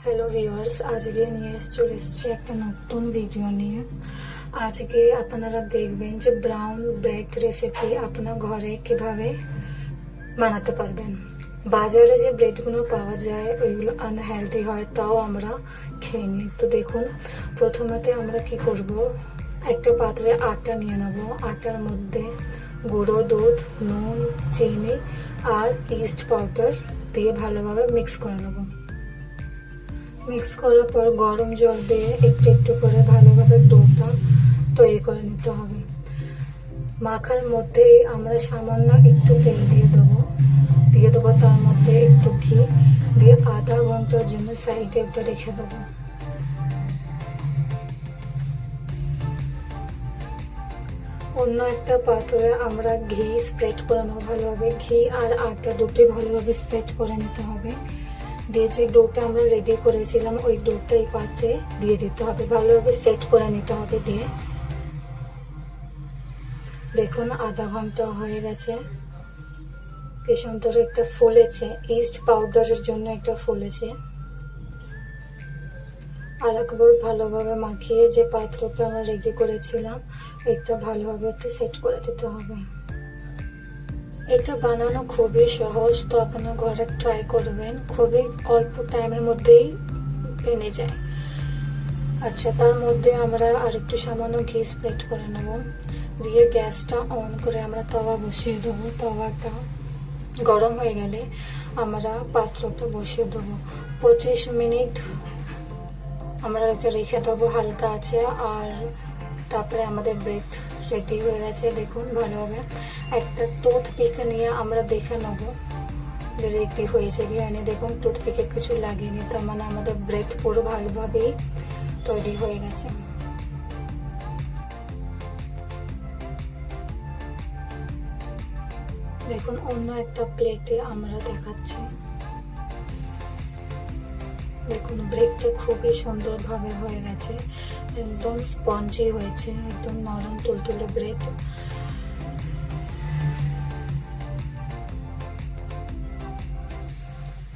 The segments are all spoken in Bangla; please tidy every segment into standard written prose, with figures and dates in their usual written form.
হ্যালো ভিউয়ার্স, আজকে নিয়ে চলে এসেছি একটা নতুন ভিডিও নিয়ে। আজকে আপনারা দেখবেন যে ব্রাউন ব্রেড রেসিপি আপনার ঘরে কিভাবে বানাতে পারবেন। বাজারে যে ব্রেডগুলো পাওয়া যায় ওইগুলো আনহেলদি হয়, তাও আমরা খেয়ে নিই। তো দেখুন, প্রথমেতে আমরা কি করব, একটা পাত্রে আটা নিয়ে নেব। আটার মধ্যে গুঁড়ো দুধ, নুন, চিনি আর ইস্ট পাউডার দিয়ে ভালোভাবে মিক্স করে নেব। মিক্স করার পর গরম জল দিয়ে একটু একটু করে ভালোভাবে ডোটা তৈরি করে নিতে হবে। মাখার মধ্যে আমরা সামান্য একটু তেল দিয়ে দেবো, তার মধ্যে একটু ঘি দিয়ে আধা ঘন্টার জন্য সাইডে একটা রেখে দেবো। অন্য একটা পাত্রে আমরা ঘি স্প্রেড করে নেবো ভালোভাবে। ঘি আর আটা দুটোই ভালোভাবে স্প্রেড করে নিতে হবে। দিয়ে যে ডোটা আমরা রেডি করেছিলাম ওই ডোটা এই পাত্রে দিয়ে দিতে হবে, ভালোভাবে সেট করে নিতে হবে। দিয়ে দেখুন আধা ঘন্টা হয়ে গেছে, কি সুন্দর একটা ফুলেছে। ইস্ট পাউডারের জন্য একটা ফুলেছে। আর একবার ভালোভাবে মাখিয়ে যে পাত্রটা আমরা রেডি করেছিলাম এটা ভালোভাবে একটু সেট করে দিতে হবে। এটা বানানো খুবই সহজ, তো আপনার ঘরে ট্রাই করবেন, খুবই অল্প টাইমের মধ্যেই বেনে যায়। আচ্ছা, তার মধ্যে আমরা আর একটু সামান্য ঘি স্প্রেড করে নেব। দিয়ে গ্যাসটা অন করে আমরা তাওয়া বসিয়ে দেবো। তাওয়াটা গরম হয়ে গেলে আমরা পাত্রটা বসিয়ে দেবো। 25 মিনিট আমরা এটা রেখে দেবো হালকা আছে। আর তারপরে আমাদের ব্রেড রেডি হয়ে গেছে। দেখুন ভালোভাবে একটা টুথপিক নিয়ে আমরা দেখে নেব যে রেডি হয়েছে কি হয়নি। দেখুন টুথপিকে কিছু লাগেনি, তার মানে আমাদের ব্রেড পুরো ভালোভাবেই তৈরি হয়ে গেছে। দেখুন অন্য একটা প্লেটে আমরা দেখাচ্ছি। দেখুন ব্রেডটা খুবই সুন্দরভাবে হয়ে গেছে, একদম স্পঞ্জি হয়েছে, একদম নরম তুলতুলে ব্রেড।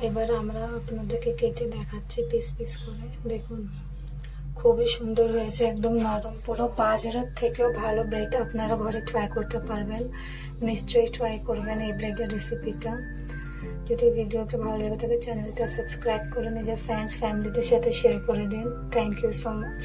এবার আমরা আপনাদেরকে কেটে দেখাচ্ছি পিস পিস করে। দেখুন খুবই সুন্দর হয়েছে, একদম নরম, পুরো বাজারের থেকেও ভালো ব্রেড আপনারা ঘরে ট্রাই করতে পারবেন। নিশ্চয়ই ট্রাই করবেন এই ব্রেডের রেসিপিটা। যদি ভিডিওটা ভালো লেগে থাকে চ্যানেলটা সাবস্ক্রাইব করে নিজের ফ্রেন্ডস ফ্যামিলিদের সাথে শেয়ার করে দিন। Thank you so much.